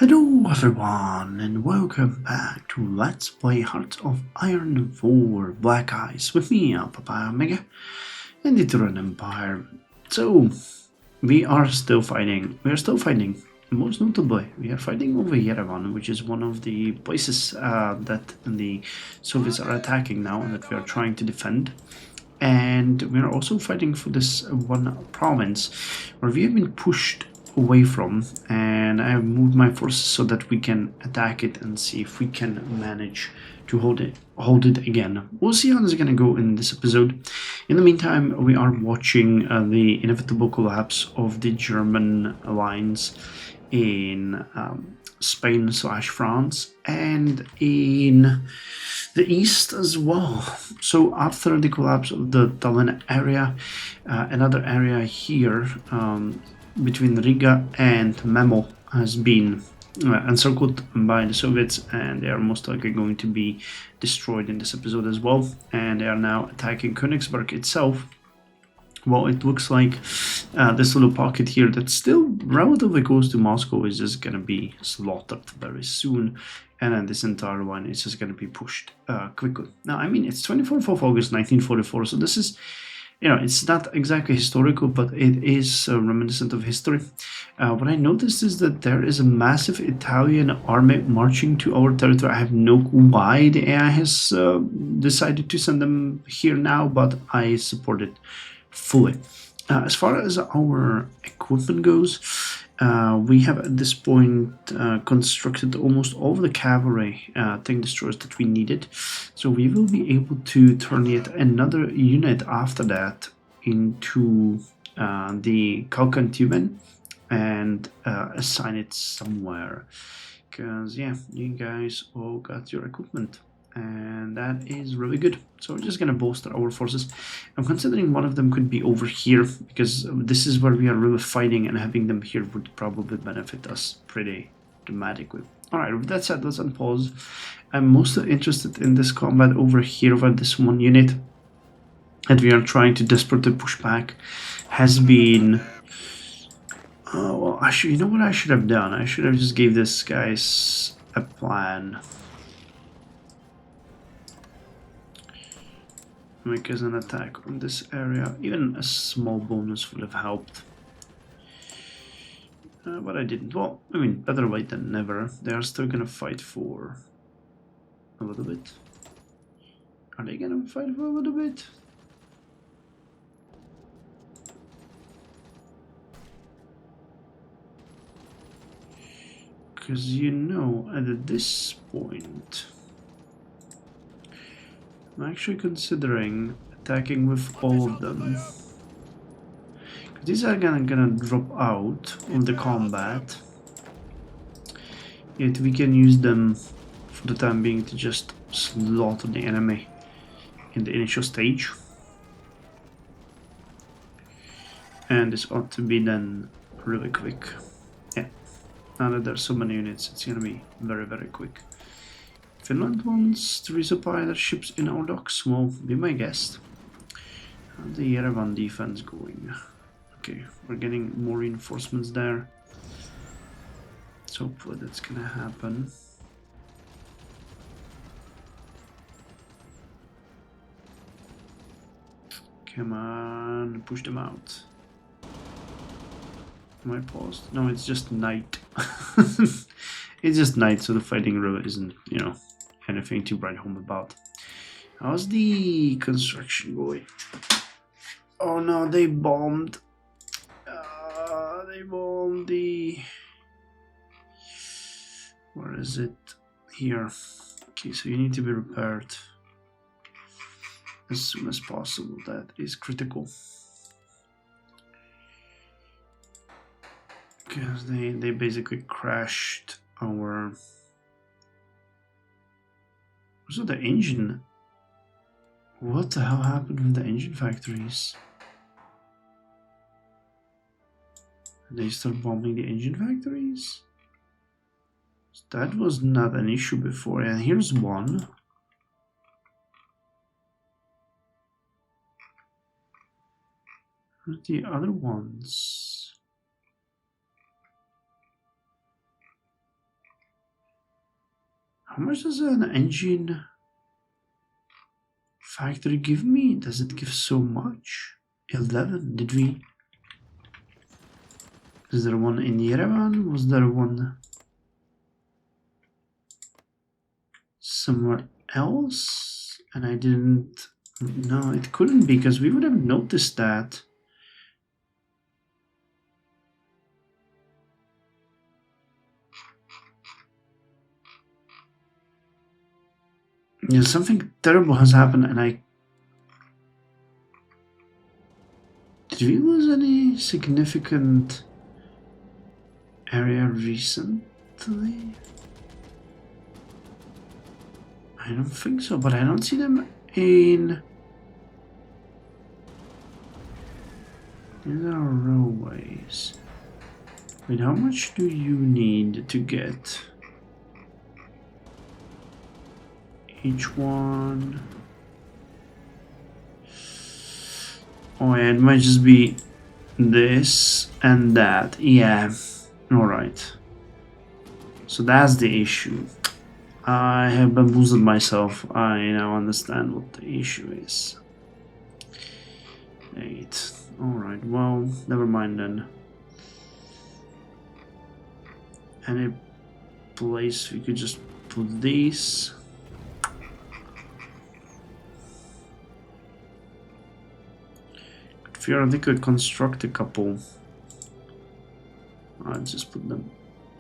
Hello everyone and welcome back to Let's Play Hearts of Iron 4 Black Ice with me, Papaya Omega, and the Turan Empire. So, we are still fighting. Most notably, we are fighting over Yerevan, which is one of the places that the Soviets are attacking now and that we are trying to defend. And we are also fighting for this one province where we have been pushed away from, and I have moved my forces so that we can attack it and see if we can manage to hold it again. We'll see how this is going to go in this episode. In the meantime, we are watching the inevitable collapse of the German lines in Spain/France and in the east as well. So after the collapse of the Tallinn area, another area here between Riga and Memel has been encircled by the Soviets, and they are most likely going to be destroyed in this episode as well. And they are now attacking Königsberg itself. Well, it looks like this little pocket here that's still relatively close to Moscow is just going to be slaughtered very soon. And then this entire one is just going to be pushed quickly. Now, I mean, it's 24th of August 1944, so this is, it's not exactly historical, but it is reminiscent of history. What I noticed is that there is a massive Italian army marching to our territory. I have no clue why the AI has decided to send them here now, but I support it fully. As far as our equipment goes, we have at this point constructed almost all of the cavalry tank destroyers that we needed, so we will be able to turn yet another unit after that into the Kalkantumen and assign it somewhere, because yeah, you guys all got your equipment and that is really good. So we're just gonna bolster our forces. I'm considering one of them could be over here, because this is where we are really fighting, and having them here would probably benefit us pretty dramatically. Alright, with that said, let's unpause. I'm mostly interested in this combat over here, where this one unit that we are trying to desperately push back has been... well, you know what I should have done? I should have just gave this guys a plan. Because an attack on this area, even a small bonus would have helped. But I didn't. Well, I mean, better late than never. They are still gonna fight for a little bit. Are they gonna fight for a little bit? Because at this point, I'm actually considering attacking with all of them. These are gonna drop out of the combat, yet we can use them for the time being to just slaughter the enemy in the initial stage. And this ought to be done really quick. Yeah, now that there's so many units, it's gonna be very, very quick. Finland wants to resupply their ships in our docks. Well, be my guest. How's the Yerevan defense going? Okay, we're getting more reinforcements there. So hopefully that's gonna happen. Come on, push them out. Am I paused? No, it's just night. It's just night, so the fighting really isn't, anything to write home about. How's the construction going? Oh no, they bombed. They bombed the... Where is it? Here. Okay, so you need to be repaired as soon as possible. That is critical. Because they basically crashed our... So the engine... What the hell happened with the engine factories? They start bombing the engine factories? That was not an issue before, and here's one. Where's the other ones? much does an engine factory give me? Does it give so much? 11. Did we? Is there one in Yerevan? Was there one somewhere else? And I didn't. No, it couldn't be, because we would have noticed that. Yeah, something terrible has happened, and did we lose any significant area recently? I don't think so, but I don't see them in our railways. Wait, how much do you need to get each one? Oh yeah, it might just be this and that. Yeah, alright. So that's the issue. I have bamboozled myself. I now understand what the issue is. 8. Alright, well, never mind then. Any place we could just put these. If I think I could construct a couple. I'll just put them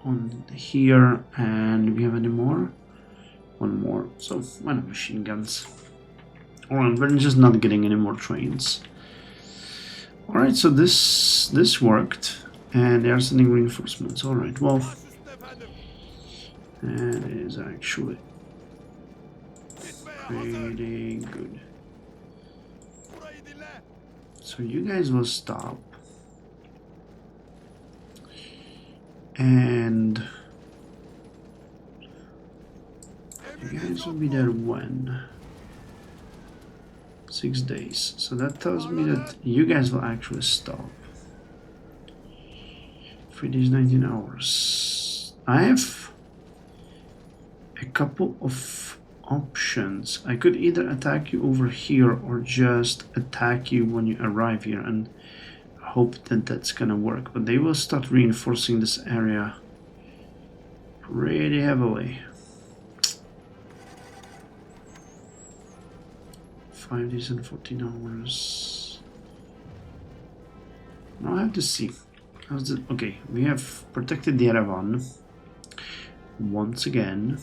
on here. And do we have any more? One more. So why not machine guns? Alright, we're just not getting any more trains. Alright, so this worked. And they are sending reinforcements. Alright, well, that is actually pretty good. So you guys will stop. And you guys will be there when? 6 days. So that tells me that you guys will actually stop. 3 days, 19 hours. I have a couple of options. I could either attack you over here or just attack you when you arrive here and hope that that's gonna work. But they will start reinforcing this area pretty heavily. 5 days and 14 hours. Now I have to see. How's it? Okay, we have protected the Yerevan once again.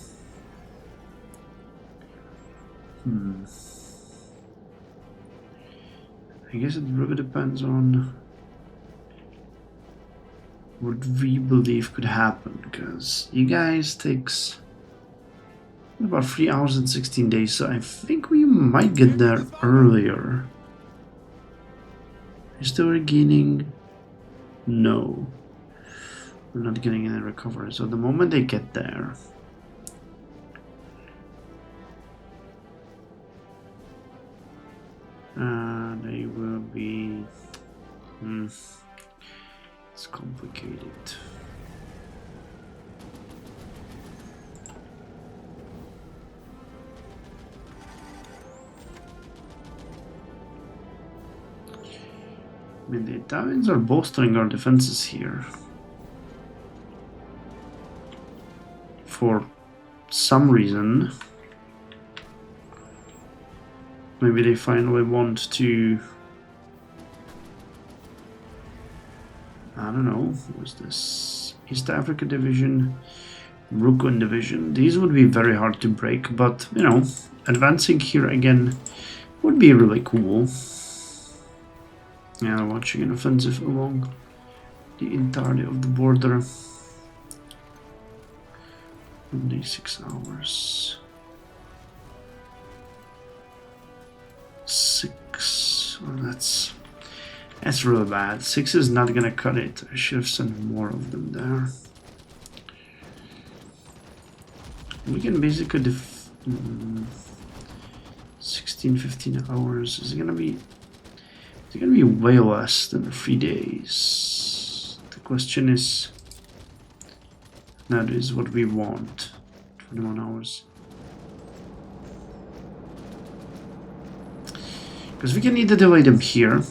I guess it really depends on what we believe could happen, because you guys takes about 3 hours and 16 days, so I think we might get there earlier. Is still regaining? No. We're not getting any recovery, so the moment they get there, they will be... it's complicated. I mean, the Italians are bolstering our defenses here. For some reason. Maybe they finally want to... I don't know, what's this? East Africa Division, Rukun Division. These would be very hard to break, but, you know, advancing here again would be really cool. Yeah, watching an offensive along the entirety of the border. Only 6 hours. 6. Oh, that's really bad. 6 is not gonna cut it. I should have sent more of them there. We can basically 16, 15 hours. Is it gonna be? It's gonna be way less than 3 days. The question is, that is what we want. 21 hours. Because we can either delay them here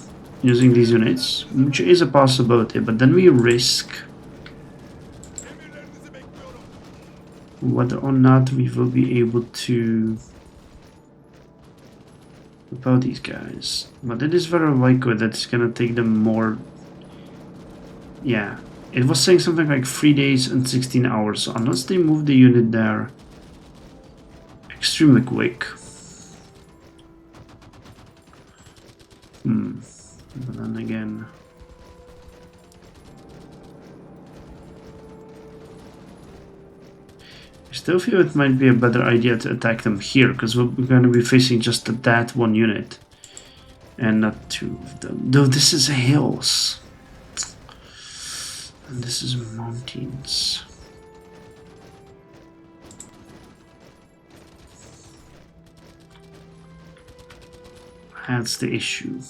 using these units, which is a possibility, but then we risk whether or not we will be able to repel these guys. But it is very likely that it's gonna take them more. Yeah, it was saying something like 3 days and 16 hours, so unless they move the unit there extremely quick. But then again, I still feel it might be a better idea to attack them here, because we're going to be facing just that one unit and not two of them. Though this is hills and this is mountains. That's the issue.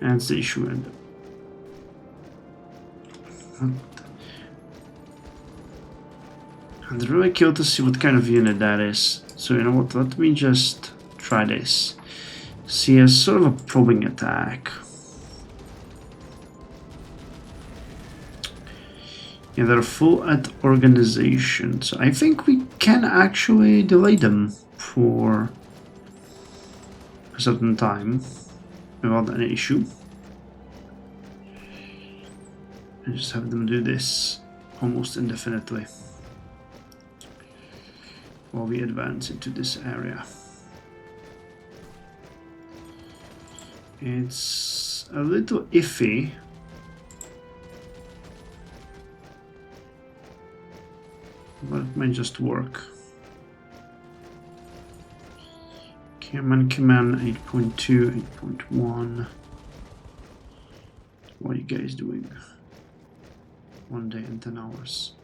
That's the issue. And it's really cool to see what kind of unit that is. So you know what, let me just try this. See, as sort of a probing attack. Yeah, they're full at organization, so I think we can actually delay them for a certain time without any issue. And just have them do this almost indefinitely while we advance into this area. It's a little iffy. But it might just work. Command 8.2, 8.1. What are you guys doing? 1 day and 10 hours.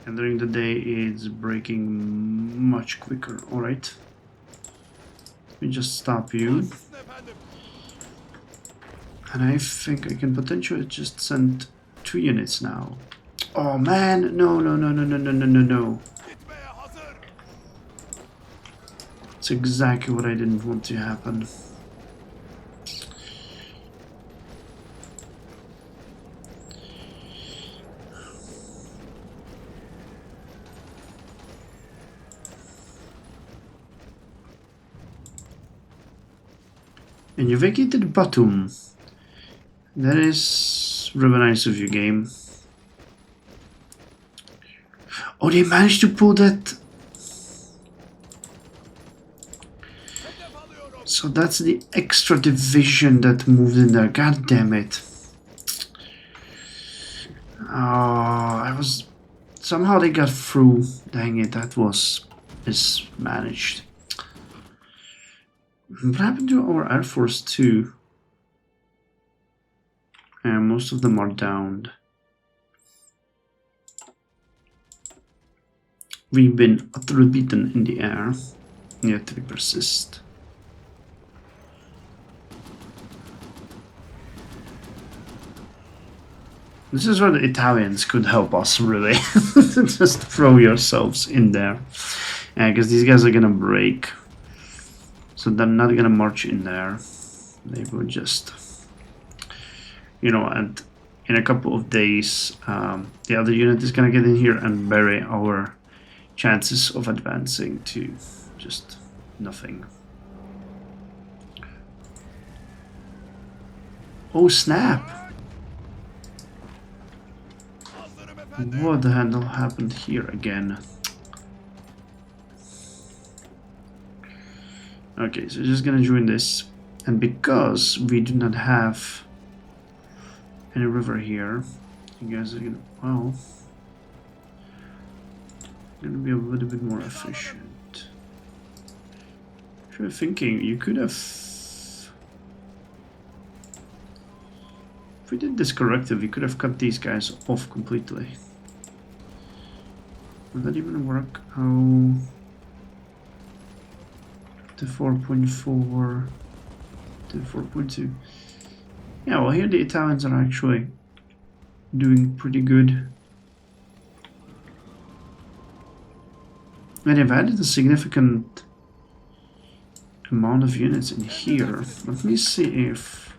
And during the day it's breaking much quicker. Alright. Let me just stop you. And I think I can potentially just send 2 units now. Oh man, no. It's exactly what I didn't want to happen. And you vacated Batum. That is really nice of you, game. Oh, they managed to pull that. So that's the extra division that moved in there. God damn it. Oh, I was... Somehow they got through. Dang it, that was mismanaged. What happened to our Air Force too? And most of them are downed. We've been utterly beaten in the air, yet we persist. This is where the Italians could help us, really. Just throw yourselves in there. Because these guys are gonna break. So they're not gonna march in there. They will just... You know, and in a couple of days, the other unit is gonna get in here and bury our chances of advancing to just nothing. Oh snap! What the hell happened here again? Okay, so just gonna join this, and because we do not have any river here, you guys are gonna, well, gonna be a little bit more efficient. If you're thinking, you could have, if we did this correctly, we could have cut these guys off completely. Would that even work? Oh, to 4.4 to 4.2. Yeah, well, here the Italians are actually doing pretty good. And they've added a significant amount of units in here. Let me see if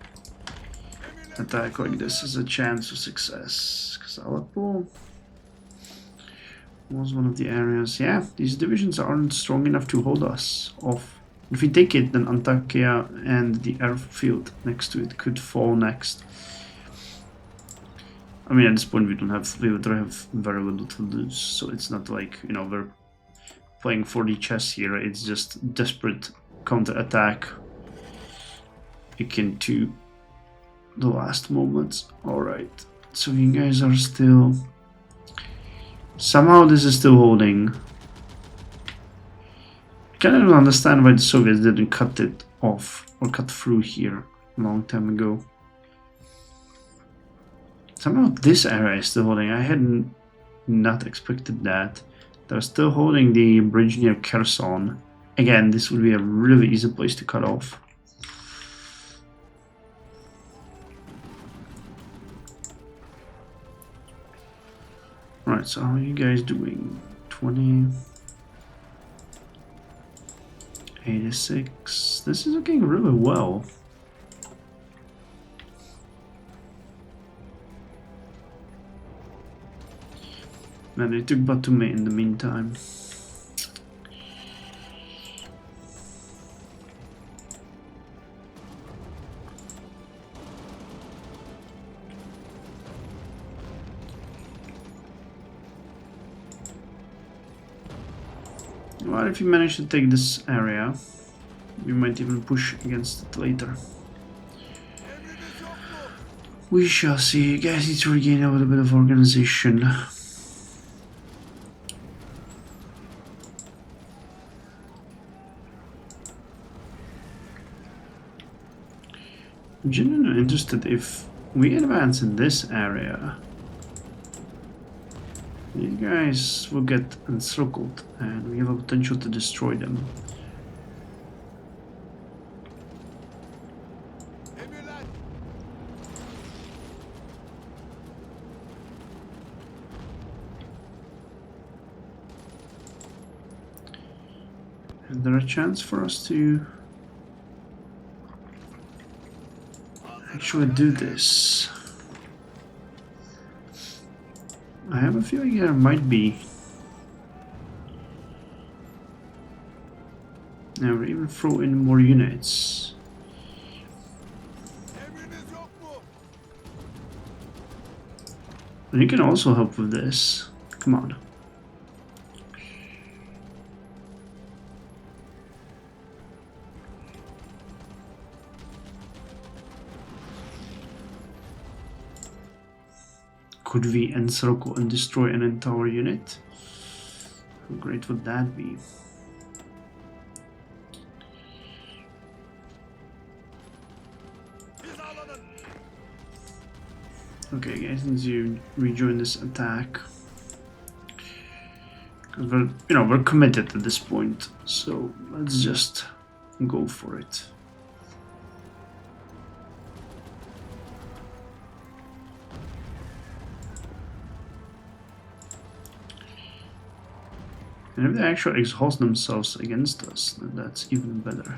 attack like this has a chance of success. Because Aleppo was one of the areas. Yeah, these divisions aren't strong enough to hold us off. If we take it, then Antakya and the airfield next to it could fall next. I mean, at this point we would have very little to lose, so it's not like, you know, we're playing 4D chess here. It's just desperate counter-attack akin to the last moments. Alright, so you guys are still... Somehow this is still holding. I can't even understand why the Soviets didn't cut it off or cut through here a long time ago. Somehow this area is still holding. I had not expected that. They're still holding the bridge near Kherson. Again, this would be a really easy place to cut off. Right, so how are you guys doing? 20... 86. This is looking really well. And they took Batumi in the meantime. Well, if you manage to take this area, we might even push against it later. We shall see. You guys need to regain a little bit of organization. I'm genuinely interested if we advance in this area. These guys will get encircled and we have a potential to destroy them. Is there a chance for us to actually do this? I have a feeling there might be. Now we even throw in more units. And you can also help with this. Come on. Could we encircle and destroy an entire unit? How great would that be? Okay, guys, need to rejoin this attack. We're committed at this point, so let's just go for it. And if they actually exhaust themselves against us, then that's even better.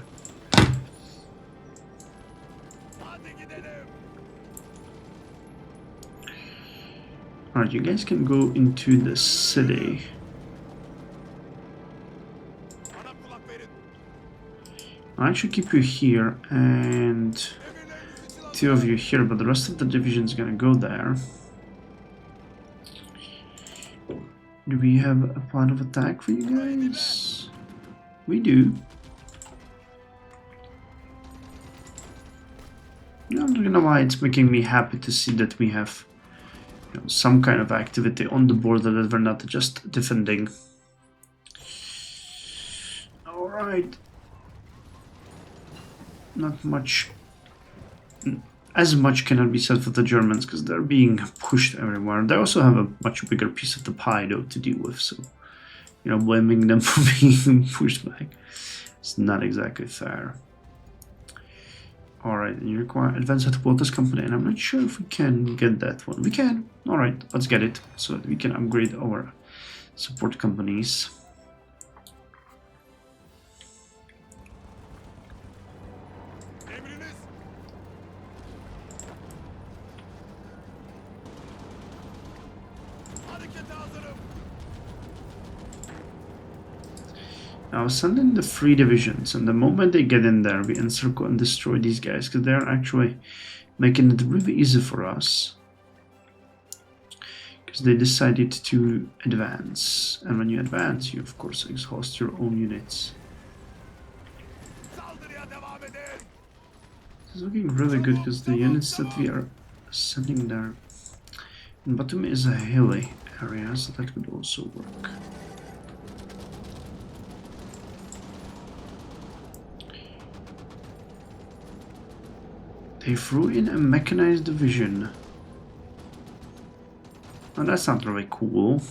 Alright, you guys can go into the city. I'll actually keep you here and 2 of you here, but the rest of the division is gonna go there. Do we have a plan of attack for you guys? We do. I don't know why it's making me happy to see that we have, you know, some kind of activity on the border, that we're not just defending. Alright. Not much. As much cannot be said for the Germans, because they're being pushed everywhere. They also have a much bigger piece of the pie, though, to deal with, so, you know, blaming them for being pushed back, it's not exactly fair. Alright, you require advanced headquarters company, and I'm not sure if we can get that one. We can. Alright, let's get it, so that we can upgrade our support companies. I'll send in the 3 divisions, and the moment they get in there, we encircle and destroy these guys, because they're actually making it really easy for us. Because they decided to advance, and when you advance, you of course exhaust your own units. This is looking really good, because the units that we are sending there in Batumi is a hilly area, so that could also work. They threw in a mechanized division. Oh, that's not really cool.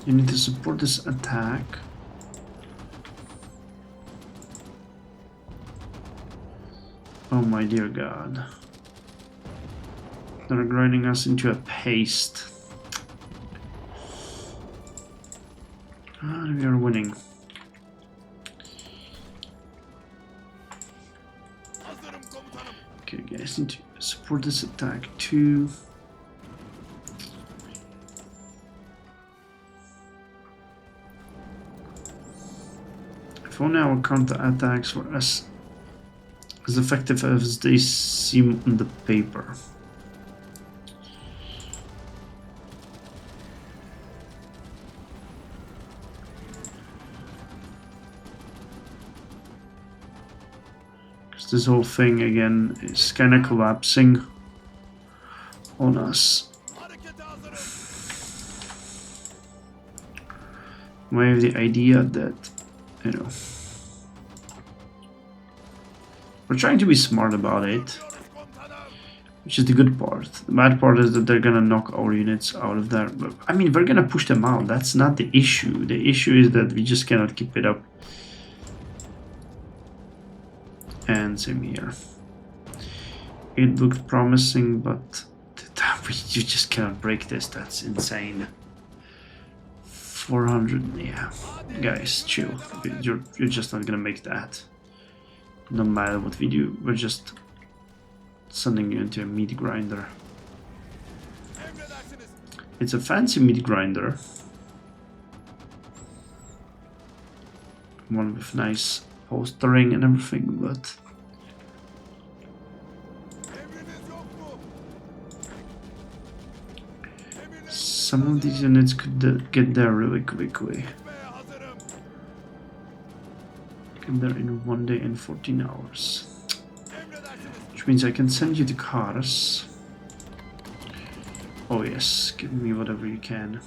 You need to support this attack. Oh my dear God. They're grinding us into a paste. We are winning. Okay, guys, need to support this attack too. If only our counter attacks were as effective as they seem on the paper. This whole thing again is kind of collapsing on us. We have the idea that, you know, we're trying to be smart about it, which is the good part. The bad part is that they're gonna knock our units out of there. But, I mean, we're gonna push them out. That's not the issue. The issue is that we just cannot keep it up. And same here. It looked promising, but you just cannot break this. That's insane. 400, yeah. Guys, chill. You're just not gonna make that. No matter what we do, we're just sending you into a meat grinder. It's a fancy meat grinder. One with nice postering and everything, but some of these units could get there really quickly. Get there in 1 day and 14 hours. Which means I can send you the cars. Oh yes, give me whatever you can.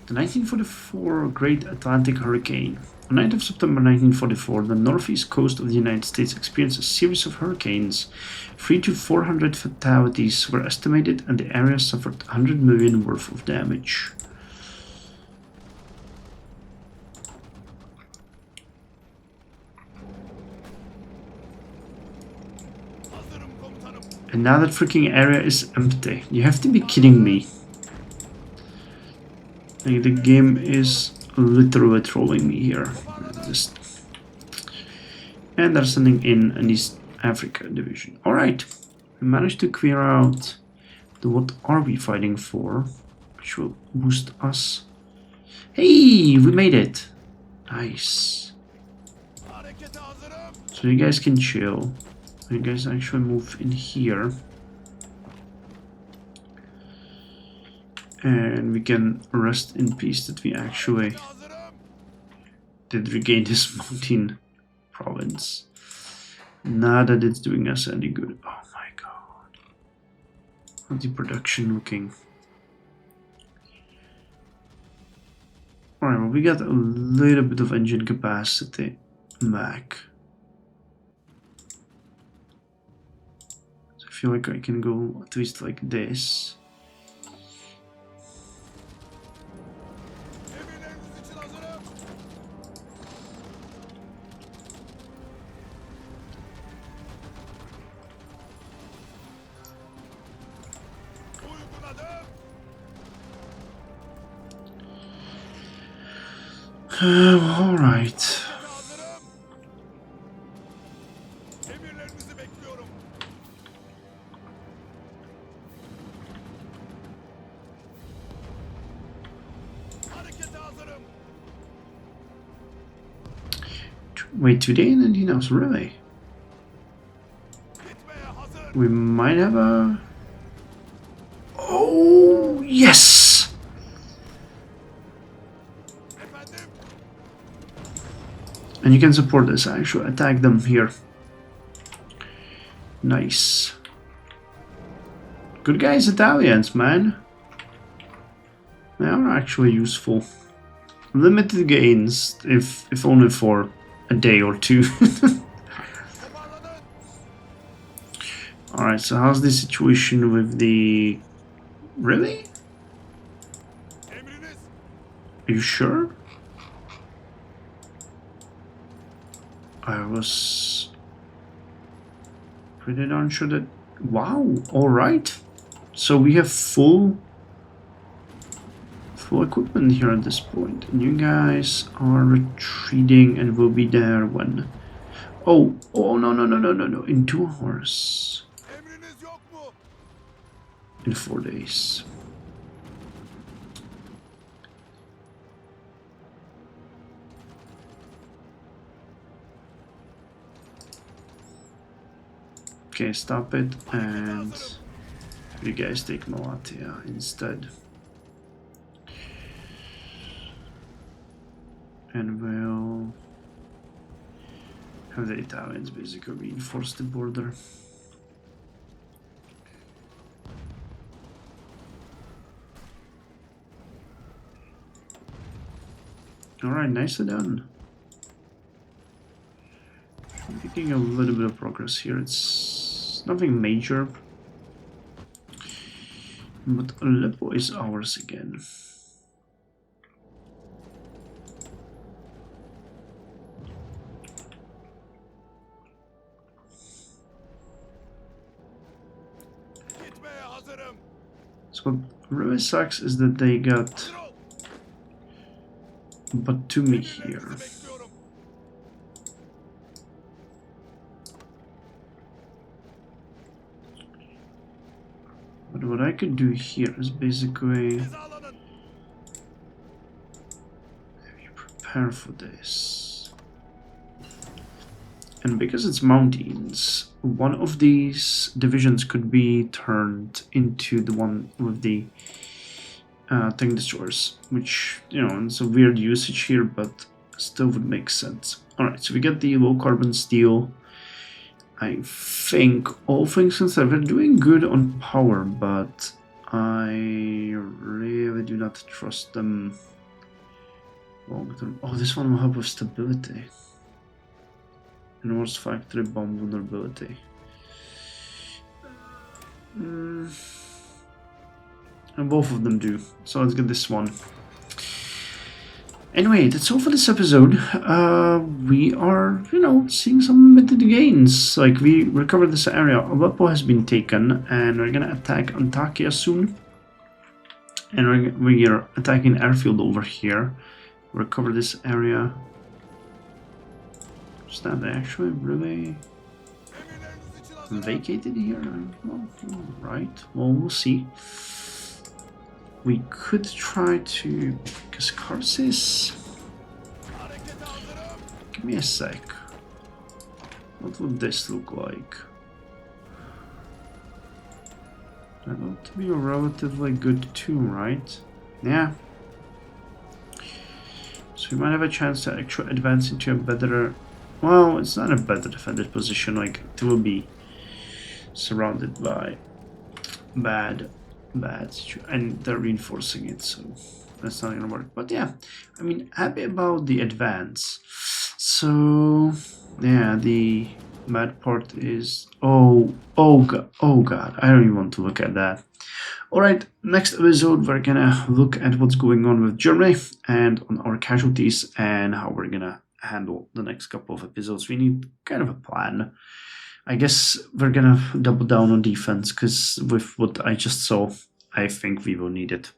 The 1944 Great Atlantic Hurricane. On 9th of September 1944, the northeast coast of the United States experienced a series of hurricanes. 300 to 400 fatalities were estimated, and the area suffered 100 million worth of damage. And now that freaking area is empty. You have to be kidding me. Like, the game is literally trolling me here. And they're sending in an East Africa division. Alright, we managed to clear out the what are we fighting for, which will boost us. Hey, we made it! Nice. So you guys can chill. You guys actually move in here. And we can rest in peace that we actually did regain this mountain province. Not that it's doing us any good. Oh my god. How's the production looking? Alright, well, we got a little bit of engine capacity back. So I feel like I can go at least like this. All right. Emirlerinizi bekliyorum. Harekete hazırım. Wait, today in Indianapolis, really? Gitmeye hazır. We might have a... Oh, yes! Efendim? And you can support this. I should attack them here. Nice. Good guys, Italians, man. They are actually useful. Limited gains, if only for a day or two. Toparlanın. Alright, so how's the situation with the... Really? Emriniz. Are you sure? I was pretty darn sure that... Wow, alright. So we have full equipment here at this point. And you guys are retreating and will be there when... Oh, no. In 2 hours. Emriniz yok mu? In 4 days. Okay, stop it, and you guys take Malatia instead. And we'll have the Italians basically reinforce the border. Alright, nicely done. I'm making a little bit of progress here. It's nothing major. But Aleppo is ours again. Gitmeye hazırım. So what really sucks is that they got Hazır ol. Batumi here. Emirlerinizi bekliyorum. But what I could do here is basically Hizalanın. prepare for this. And because it's mountains, one of these divisions could be turned into the one with the tank destroyers, which, you know, it's a weird usage here, but still would make sense. Alright, so we get the low carbon steel. I think, all things considered, we're doing good on power, but I really do not trust them long term. Oh, this one will help with stability. North factory bomb vulnerability. And both of them do. So let's get this one. Anyway, that's all for this episode. We are, you know, seeing some limited gains. Like, we recovered this area. Aleppo has been taken, and we're gonna attack Antakya soon. And we are attacking airfield over here. Recover this area. Is that actually really Emirleriniz için hazırım. vacated here? Well, right. Well, we'll see. We could try to... Because Karsis... Harekete hazırım. Give me a sec. What would this look like? That ought to be relatively good too, right? Yeah. So we might have a chance to actually advance into a better... Well, it's not a better defended position, like, it will be surrounded by bad and they're reinforcing it, so that's not gonna work. But yeah, I mean, happy about the advance. So yeah, the bad part is oh god, I don't even want to look at that. Alright, next episode we're gonna look at what's going on with Germany and on our casualties and how we're gonna handle the next couple of episodes. We need kind of a plan. I guess we're gonna double down on defense, because with what I just saw, I think we will need it.